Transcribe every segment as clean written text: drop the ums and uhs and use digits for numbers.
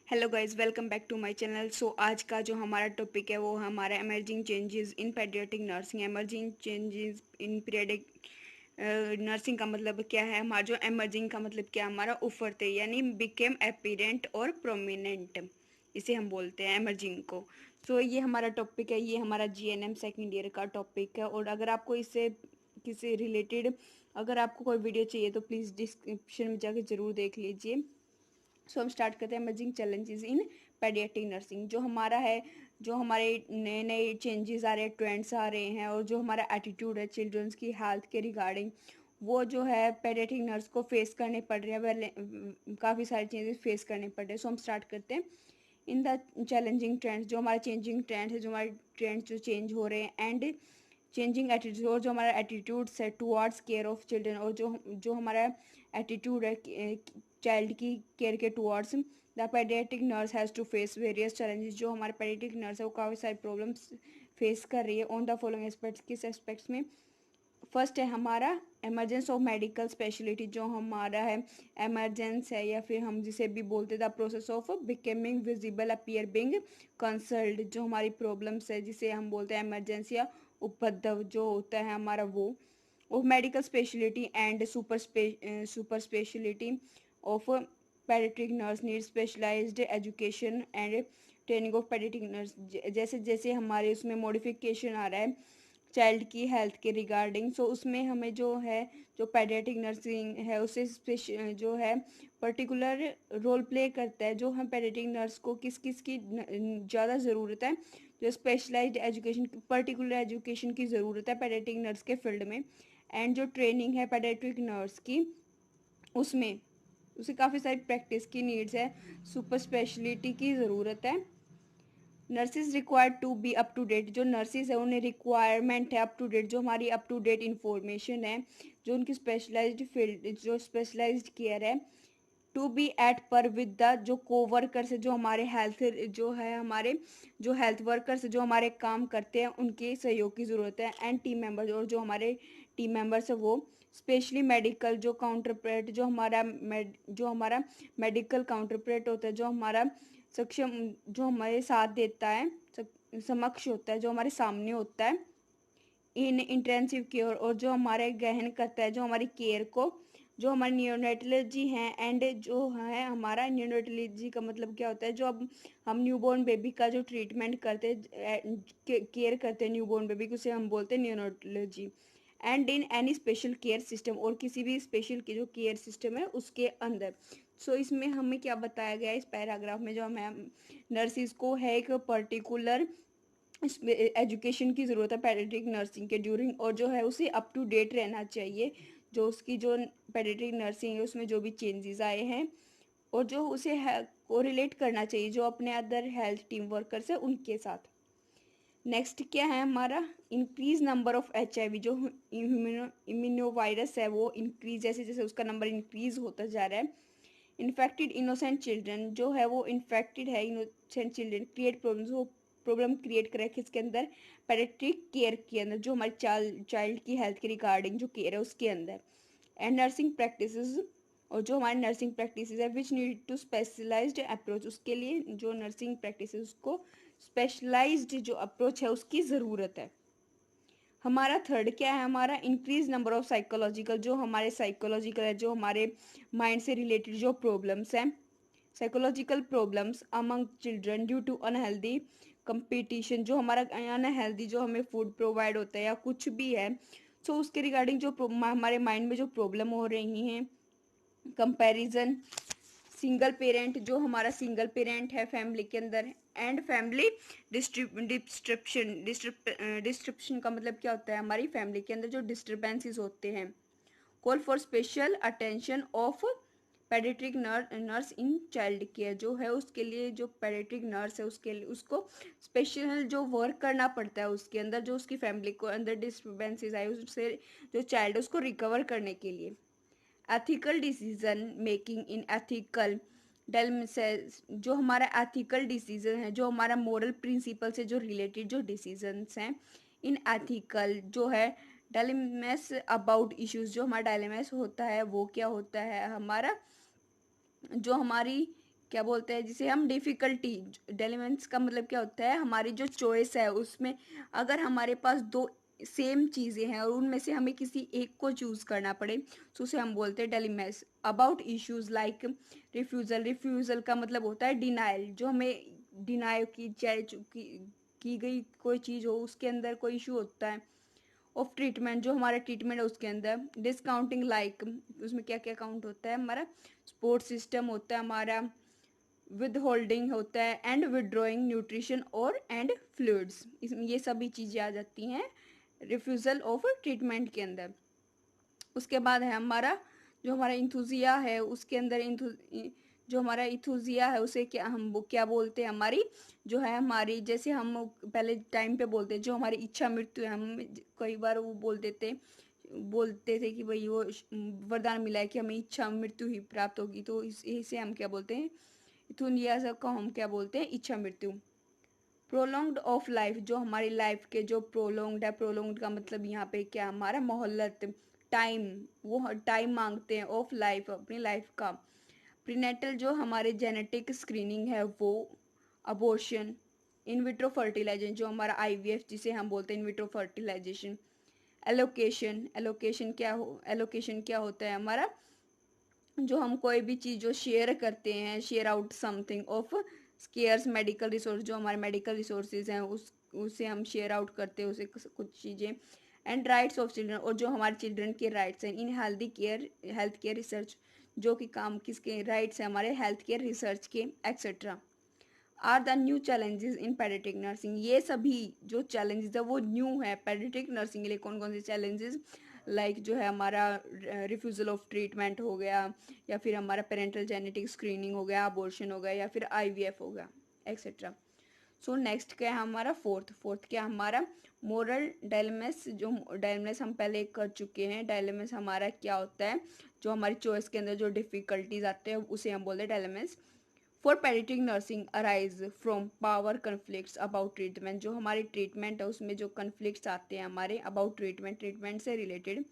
Hello guys, welcome back to my channel. So आज का जो हमारा टॉपिक है वो हमारा emerging changes in paediatric nursing. Emerging changes in paediatric nursing का मतलब क्या है? हमारा जो एमर्जिंग का मतलब क्या, हमारा उफरते यानी बिकेम एपीरेंट और प्रोमिनेंट, इसे हम बोलते हैं एमर्जिंग को। सो ये हमारा टॉपिक है, ये हमारा जीएनएम सेकेंड ईयर का टॉपिक है। और अगर आपको इससे किसी रिलेटेड अगर आपको कोई वीडियो चाहिए तो प्लीज़ डिस्क्रिप्शन में जाकर ज़रूर देख लीजिए। सो हम स्टार्ट करते हैं emerging challenges in paediatric nursing. जो हमारा है, जो हमारे नए नए चेंजेस आ रहे हैं, ट्रेंड्स आ रहे हैं, और जो हमारा एटीट्यूड है चिल्ड्रंस की हेल्थ के रिगार्डिंग, वो जो है पेडियाट्रिक नर्स को फेस करने पड़ रहे हैं। वह काफ़ी सारे चेंजेस फेस करने पड़ रहे हैं। सो हम स्टार्ट करते हैं इन द चैलेंजिंग ट्रेंड्स। जो हमारे चेंजिंग ट्रेंड्स है, जो हमारे ट्रेंड्स जो चेंज हो रहे हैं, एंड चेंजिंग एटीट्यूड, और जो हमारा एटीट्यूड है टुवार्ड्स केयर ऑफ चिल्ड्रन, और जो हमारा एटीट्यूड है चाइल्ड की केयर के towards. The paediatric nurse has to face various challenges. जो हमारे पेडियाट्रिक नर्स है वो काफ़ी सारे प्रॉब्लम्स फेस कर रही है ऑन द फॉलोइंग एस्पेक्ट्स। किस एस्पेक्ट्स में? फर्स्ट है हमारा एमरजेंस ऑफ मेडिकल स्पेशलिटी। जो हमारा है एमरजेंस है, या फिर हम जिसे भी बोलते the process of becoming visible appear being consult. जो हमारी प्रॉब्लम्स है जिसे हम बोलते हैं एमरजेंसी या उपद्रव जो होता है हमारा वो of medical speciality and super speciality of paediatric nurse need specialised education and training of paediatric nurse. जैसे जैसे हमारे उसमें मॉडिफिकेशन आ रहा है चाइल्ड की हेल्थ के रिगार्डिंग, सो उसमें हमें जो है जो पेडियाट्रिक नर्सिंग है उसे जो है पर्टिकुलर रोल प्ले करता है। जो हम पेडियाट्रिक नर्स को किस किस की ज़्यादा ज़रूरत है, जो स्पेशलाइज्ड एजुकेशन, पर्टिकुलर एजुकेशन की ज़रूरत है पेडियाट्रिक नर्स के फील्ड में। एंड जो ट्रेनिंग है पेडियाट्रिक नर्स की, उसमें उसे काफ़ी सारी प्रैक्टिस की नीड्स है, सुपर स्पेशलिटी की ज़रूरत है। Nurses required to be up to date. जो नर्सिस है उन्हें रिक्वायरमेंट है अप टू डेट, जो हमारी अप टू डेट इंफॉर्मेशन है, जो उनकी स्पेशलाइज्ड फील्ड, जो स्पेशलाइज्ड केयर है। टू बी एट पर विद द जो को वर्कर्स है, जो हमारे हेल्थ जो है हमारे जो हेल्थ वर्कर्स जो हमारे काम करते हैं उनके सहयोग की ज़रूरत है। एंड टीम मेंबर्स, और जो हमारे टीम मेंबर्स है वो स्पेशली मेडिकल जो काउंटरप्रेट, जो हमारा मेडिकल काउंटरप्रेट होता है, जो हमारा सक्षम, जो हमारे साथ देता है, समक्ष होता है, जो हमारे सामने होता है इन इंटेंसिव केयर, और जो हमारे गहन करता है जो हमारी केयर को, जो हमारे न्यूनेटोलॉजी हैं। एंड जो है हमारा न्यूनेटोलॉजी का मतलब क्या होता है, जो अब हम न्यूबॉर्न बेबी का जो ट्रीटमेंट करते हैं, केयर करते हैं न्यूबॉर्न बेबी को, उसे हम बोलते हैं neonatology. And in any special care system, और किसी भी स्पेशल की जो केयर सिस्टम है उसके अंदर। सो इसमें हमें क्या बताया गया है इस पैराग्राफ में, जो हमें नर्सिस को है एक पर्टिकुलर एजुकेशन की ज़रूरत है पेडियाट्रिक नर्सिंग के ड्यूरिंग, और जो है उसे अप टू डेट रहना चाहिए। जो उसकी जो पेडियाट्रिक नर्सिंग है उसमें जो भी चेंजेस आए हैं, और जो उसे को रिलेट करना चाहिए जो अपने अदर हेल्थ टीम वर्कर्स है उनके साथ। नेक्स्ट क्या है हमारा? Increase number of HIV. जो इम्यूनोवायरस है वो इंक्रीज, जैसे जैसे उसका नंबर इंक्रीज होता जा रहा है। इन्फेक्टेड इनोसेंट चिल्ड्रन, जो है वो इन्फेक्टेड है इनोसेंट चिल्ड्रन क्रिएट प्रॉब्लम्स, वो प्रॉब्लम क्रिएट करे किसके अंदर? पेडियाट्रिक केयर के अंदर, जो हमारे चाइल्ड की हेल्थ के रिगार्डिंग जो केयर है उसके अंदर। एंड नर्सिंग प्रैक्टिसेस, और जो हमारी नर्सिंग प्रैक्टिस है which need to specialised approach, उसके लिए जो नर्सिंग प्रैक्टिस उसको स्पेशलाइज्ड जो अप्रोच है उसकी ज़रूरत है। हमारा थर्ड क्या है? हमारा इंक्रीज नंबर ऑफ साइकोलॉजिकल, जो हमारे साइकोलॉजिकल है, जो हमारे माइंड से रिलेटेड जो प्रॉब्लम्स हैं, psychological problems among children due to unhealthy competition. जो हमारा अनहेल्दी जो हमें फूड प्रोवाइड होता है या कुछ भी है, सो उसके रिगार्डिंग जो हमारे माइंड में जो प्रॉब्लम हो रही हैं, कंपैरिजन, सिंगल पेरेंट, जो हमारा सिंगल पेरेंट है फैमिली के अंदर, एंड फैमिली डिस्ट्रिप्शन का मतलब क्या होता है? हमारी फैमिली के अंदर जो डिस्टर्बेंसेस होते हैं। Call for special attention of paediatric nurse in child care, जो है उसके लिए जो पेडियाट्रिक नर्स है उसके लिए उसको स्पेशल जो वर्क करना पड़ता है उसके अंदर, जो उसकी फैमिली को अंदर डिस्टर्बेंसेस आए उससे जो चाइल्ड है उसको रिकवर करने के लिए। Ethical decision making in ethical dilemmas, जो हमारा एथिकल डिसीजन है, जो हमारा मोरल प्रिंसिपल से जो रिलेटेड जो डिसीजंस हैं, इन एथिकल जो है डायलेमेस अबाउट इश्यूज, जो हमारा डायलेमेस होता है वो क्या होता है हमारा, जो हमारी क्या बोलते हैं जिसे हम डिफ़िकल्टी। डिलेमेंट्स का मतलब क्या होता है, हमारी जो चॉइस है उसमें अगर हमारे पास दो सेम चीज़ें हैं और उनमें से हमें किसी एक को चूज़ करना पड़े तो उसे हम बोलते हैं dilemmas. About issues like refusal. Refusal का मतलब होता है डिनाइल, जो हमें डिनाई की चाहे की गई कोई चीज़ हो उसके अंदर कोई इशू होता है। ऑफ ट्रीटमेंट, जो हमारा ट्रीटमेंट है उसके अंदर। डिस्काउंटिंग लाइक, उसमें क्या क्या काउंट होता है, हमारा सपोर्ट सिस्टम होता है, हमारा विद होल्डिंग होता है, एंड विदड्रॉइंग न्यूट्रिशन और एंड फ्लूइड्स, इसमें ये सभी चीज़ें आ जाती हैं रिफ्यूज़ल ऑफ ट्रीटमेंट के अंदर। उसके बाद है हमारा जो हमारा इंथुजिया है, उसके अंदर जो हमारा इथुजिया है उसे क्या हम वो क्या बोलते हैं, हमारी जो है हमारी जैसे हम पहले टाइम पे बोलते हैं जो हमारी इच्छा मृत्यु है, हम कई बार वो बोलते थे कि भाई वो वरदान मिला है कि हमें इच्छा मृत्यु ही प्राप्त होगी, तो इसे हम क्या बोलते हैं, इथुनिया को हम क्या बोलते हैं, इच्छा मृत्यु। प्रोलॉन्ग्ड ऑफ लाइफ, जो हमारी लाइफ के जो प्रोलॉन्ग्ड है, प्रोलॉन्ग्ड का मतलब यहाँ पे क्या हमारा मोहलत, टाइम, वो टाइम मांगते हैं ऑफ लाइफ, अपनी लाइफ का। प्रीनेटल, जो हमारे जेनेटिक स्क्रीनिंग है वो। अबॉर्शन। इन विट्रो फर्टिलाइजेशन, जो हमारा आईवीएफ जिसे हम बोलते हैं in vitro fertilisation. Allocation, allocation क्या होता है हमारा, जो हम कोई भी चीज़ जो शेयर करते हैं, share out something of scarce medical resource, जो हमारे मेडिकल रिसोर्सेज हैं उसे हम शेयर आउट करते हैं, उसे कुछ चीज़ें। एंड राइट्स ऑफ चिल्ड्रन, और जो हमारे चिल्ड्रन के राइट्स हैं इन हेल्थ केयर रिसर्च, जो कि काम किसके राइट्स हैं, हमारे हेल्थ केयर रिसर्च के etcetera. Are the new challenges in paediatric nursing, ये सभी जो चैलेंजेस है वो न्यू है पेडियाट्रिक नर्सिंग के लिए। कौन कौन से चैलेंजेस, लाइक जो है हमारा रिफ्यूज़ल ऑफ ट्रीटमेंट हो गया, या फिर हमारा पेरेंटल जेनेटिक स्क्रीनिंग हो गया, अबॉर्शन हो गया, या फिर आईवीएफ हो गया, एक्सेट्रा। सो नेक्स्ट क्या है हमारा फोर्थ क्या हमारा मोरल डायलेमस। जो डायलेमस हम पहले कर चुके हैं, डायलेमस हमारा क्या होता है, जो हमारी चॉइस के अंदर जो डिफ़िकल्टीज आते हैं उसे हम बोलते हैं dilemmas. For paediatric nursing arise from power conflicts about treatment, जो हमारी ट्रीटमेंट है उसमें जो कन्फ्लिक्ट्स आते हैं हमारे अबाउट ट्रीटमेंट से related.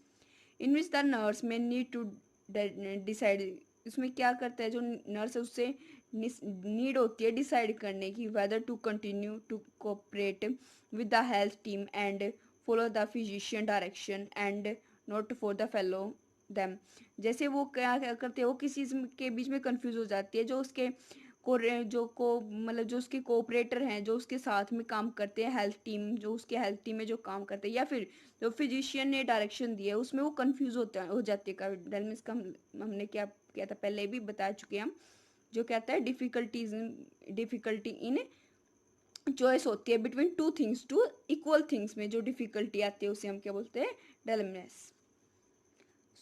In which the nurse में नीड टू डिसाइड, इसमें क्या करता है जो नर्स है उससे नीड होती है डिसाइड करने की, whether to continue to cooperate with the health team and follow the physician direction and not for the fellow them. जैसे वो क्या क्या करते हैं, वो किसी चीज़ के बीच में कंफ्यूज हो जाती है, जो उसके को मतलब जो उसके कोऑपरेटर हैं, जो उसके साथ में काम करते हैं, हेल्थ टीम, जो उसके हेल्थ टीम में जो काम करते हैं, या फिर जो फिजिशियन ने डायरेक्शन दिया है उसमें वो कंफ्यूज हो जाती है। डायलमिस का हमने क्या किया था पहले भी बता चुके हैं हम, जो कहता है डिफिकल्टी इन चॉइस होती है between two things, two equal things में जो डिफिकल्टी आती है उसे हम क्या बोलते हैं, डायलमिस।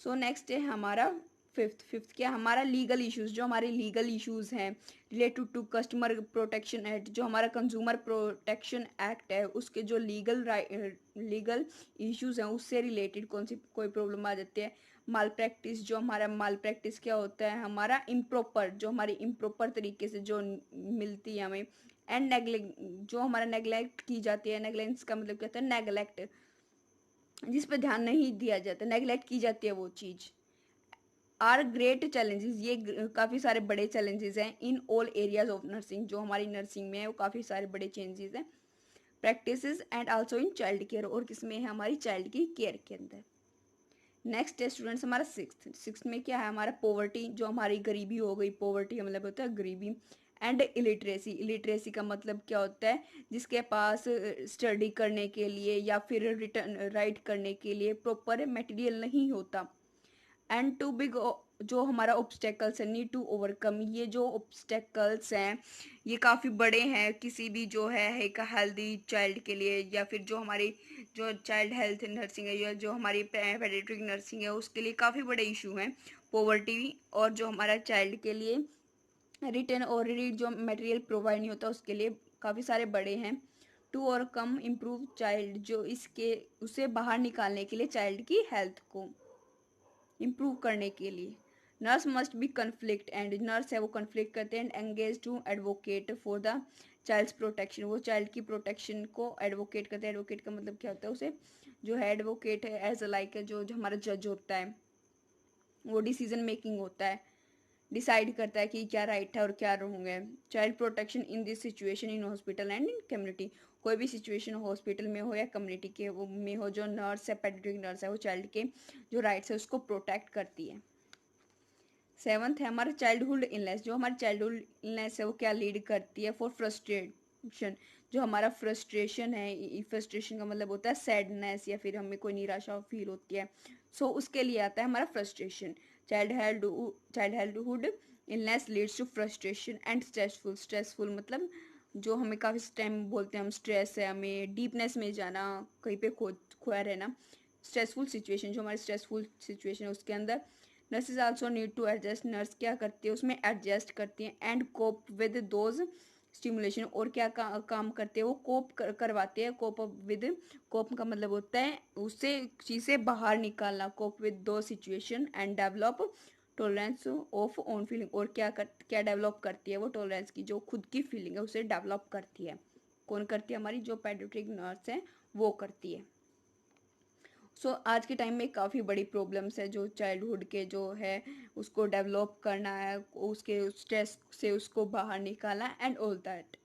सो नेक्स्ट है हमारा फिफ्थ क्या हमारा लीगल इश्यूज, जो हमारे लीगल इश्यूज हैं related to customer protection act, जो हमारा कंज्यूमर प्रोटेक्शन एक्ट है उसके जो लीगल इश्यूज हैं उससे रिलेटेड कौन सी कोई प्रॉब्लम आ जाती है। माल प्रैक्टिस, जो हमारा माल प्रैक्टिस क्या होता है, हमारा इम्प्रॉपर, जो हमारी इम्प्रॉपर तरीके से जो मिलती है हमें। एंड नेग्लेक्ट, जो हमारा नेग्लेक्ट की जाती है, नेग्लेंस का मतलब क्या होता है, नेग्लेक्ट, जिस पर ध्यान नहीं दिया जाता, नेग्लेक्ट की जाती है वो चीज़। आर ग्रेट चैलेंजेस, ये काफ़ी सारे बड़े चैलेंजेस हैं in all areas of nursing, जो हमारी नर्सिंग में है वो काफ़ी सारे बड़े चेंजेस हैं practices and also in child care, और किसमें है हमारी चाइल्ड की केयर के अंदर। नेक्स्ट है स्टूडेंट्स हमारा सिक्स में क्या है हमारा पॉवर्टी, जो हमारी गरीबी हो गई, पॉवर्टी का मतलब होता है गरीबी। एंड इलिटरेसी, इलिटरेसी का मतलब क्या होता है, जिसके पास स्टडी करने के लिए या फिर रिटर्न राइट करने के लिए प्रॉपर मटेरियल नहीं होता। एंड टू बिग, जो हमारा ऑब्स्टेकल्स है नीड टू ओवरकम, ये जो ऑब्स्टेकल्स हैं ये काफ़ी बड़े हैं किसी भी जो है एक हेल्दी चाइल्ड के लिए, या फिर जो हमारी जो चाइल्ड हेल्थ नर्सिंग है या जो हमारी पेडियाट्रिक नर्सिंग है उसके लिए काफ़ी बड़े इशू हैं पॉवर्टी, और जो हमारा चाइल्ड के लिए रिटर्न और रीड जो मटेरियल प्रोवाइड नहीं होता उसके लिए काफ़ी सारे बड़े हैं। टू और कम इम्प्रूव चाइल्ड, जो इसके उसे बाहर निकालने के लिए चाइल्ड की हेल्थ को इम्प्रूव करने के लिए। Nurse must be conflict, and nurse है वो कन्फ्लिक्ट करते हैं, and engage to advocate for the child's protection, वो चाइल्ड की प्रोटेक्शन को एडवोकेट करते हैं। एडवोकेट का मतलब क्या होता है, उसे जो है एडवोकेट है एज अ लाइक जो हमारा जज होता है, वो डिसीजन मेकिंग होता है। डिसाइड करता है कि क्या राइट है और क्या रॉन्ग है। Child protection in this situation in hospital and in community, कोई भी सिचुएशन हॉस्पिटल में हो या कम्युनिटी के में हो, जो नर्स है, पेडियाट्रिक नर्स है, वो चाइल्ड के जो राइट्स है उसको प्रोटेक्ट करती है। 7th है हमारा चाइल्डहुड इलनेस, जो हमारी चाइल्डहुड इलनेस है वो क्या लीड करती है, फॉर फ्रस्ट्रेशन, जो हमारा फ्रस्ट्रेशन है, फ्रस्ट्रेशन का मतलब होता है सैडनेस या फिर हमें कोई निराशा फील होती है, सो उसके लिए आता है हमारा frustration. Childhood illness leads to frustration and stressful मतलब जो हमें काफ़ी टाइम बोलते हैं हम स्ट्रेस है, हमें डीपनेस में जाना, कहीं पे खोया रहना, स्ट्रेसफुल सिचुएशन, जो हमारी स्ट्रेसफुल सिचुएशन है उसके अंदर nurses also need to adjust, nurse क्या करती है उसमें एडजस्ट करती हैं and cope with those stimulation, और क्या काम करते हैं वो कोप करवाते हैं। कोप विद, कोप का मतलब होता है उससे चीज़ से बाहर निकालना, कोप विद दो situation and develop tolerance of own feeling, और क्या डेवलप करती है वो टॉलरेंस की, जो खुद की फीलिंग है उसे डेवलप करती है। कौन करती है, हमारी जो पेडियाट्रिक नर्स है वो करती है। आज के टाइम में काफ़ी बड़ी प्रॉब्लम्स है, जो चाइल्डहुड के जो है उसको डेवलप करना है, उसके स्ट्रेस से उसको बाहर निकालना एंड ऑल दैट।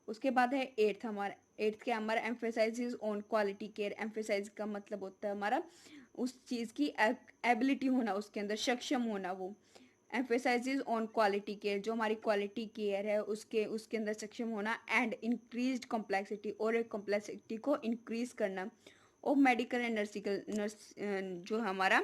उसके बाद है 8th हमारा, 8th के हमारा emphasise on quality care. Emphasise का मतलब होता है हमारा उस चीज़ की एबिलिटी होना, उसके अंदर सक्षम होना। वो एम्फेसाइज ऑन क्वालिटी केयर, जो हमारी क्वालिटी केयर है उसके अंदर सक्षम होना एंड इंक्रीज कॉम्प्लेक्सिटी, और कॉम्प्लेक्सिटी को इंक्रीज करना ऑफ मेडिकल एंड नर्स जो हमारा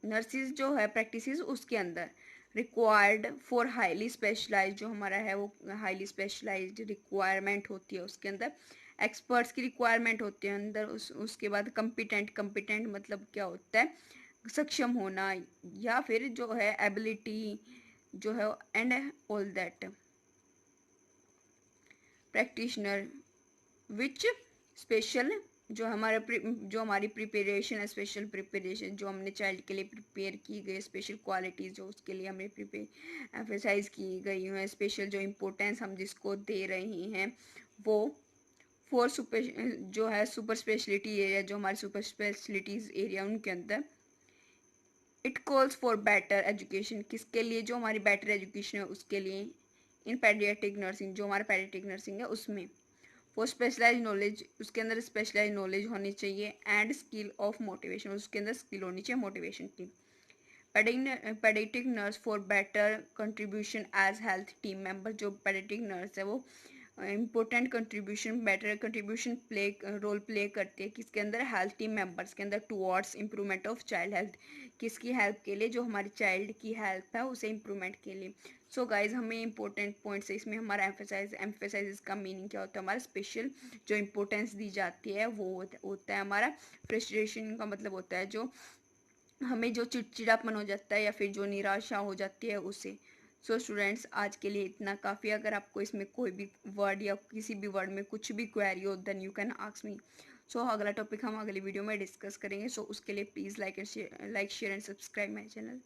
नर्सिस जो है प्रैक्टिसेस उसके अंदर रिक्वायर्ड फॉर हाईली स्पेशलाइज्ड, जो हमारा है वो हाईली स्पेशलाइज्ड रिक्वायरमेंट होती है उसके अंदर, एक्सपर्ट्स की रिक्वायरमेंट होती है अंदर। उसके बाद कंपिटेंट मतलब क्या होता है, सक्षम होना, या फिर जो है एबिलिटी जो है and all that. Practitioner which special, जो हमारी प्रिपरेशन है, स्पेशल प्रिपरेशन जो हमने चाइल्ड के लिए प्रिपेयर की गई, स्पेशल क्वालिटीज़ जो उसके लिए हमें प्रिपेयर एम्फेसाइज की गई हैं, स्पेशल जो इम्पोर्टेंस हम जिसको दे रहे हैं वो फॉर सुपर, जो है सुपर स्पेशलिटी एरिया, जो हमारे सुपर स्पेशलिटीज़ एरिया उनके अंदर। It calls for better education, किसके लिए, जो हमारी बेटर एजुकेशन है उसके लिए। इन पेडियाट्रिक नर्सिंग, जो हमारा पेडियाट्रिक नर्सिंग है उसमें। वो स्पेशलाइज नॉलेज, उसके अंदर स्पेशलाइज नॉलेज होनी चाहिए एंड स्किल ऑफ मोटिवेशन, उसके अंदर स्किल होनी चाहिए मोटिवेशन की। Paediatric nurse for better contribution as health team member, जो पेडियाट्रिक नर्स है वो important contribution, better contribution role play करती है किसके अंदर, हेल्थ टीम मेंबर्स के अंदर, towards improvement of child health, किसकी हेल्प के लिए, जो हमारी चाइल्ड की हेल्प है उसे इम्प्रूवमेंट के लिए। गाइज हमें इंपॉर्टेंट पॉइंट्स है इसमें, हमारा एम्फेसाइज का मीनिंग क्या होता है, हमारा स्पेशल जो इम्पोर्टेंस दी जाती है वो होता है हमारा फ्रस्ट्रेशन का मतलब होता है जो हमें जो चिड़चिड़ापन हो जाता है या फिर जो निराशा हो जाती है उसे। स्टूडेंट्स आज के लिए इतना काफ़ी। अगर आपको इसमें कोई भी वर्ड या किसी भी वर्ड में कुछ भी क्वेरी हो then you can ask me. अगला टॉपिक हम अगली वीडियो में डिस्कस करेंगे। उसके लिए please like share and subscribe my channel.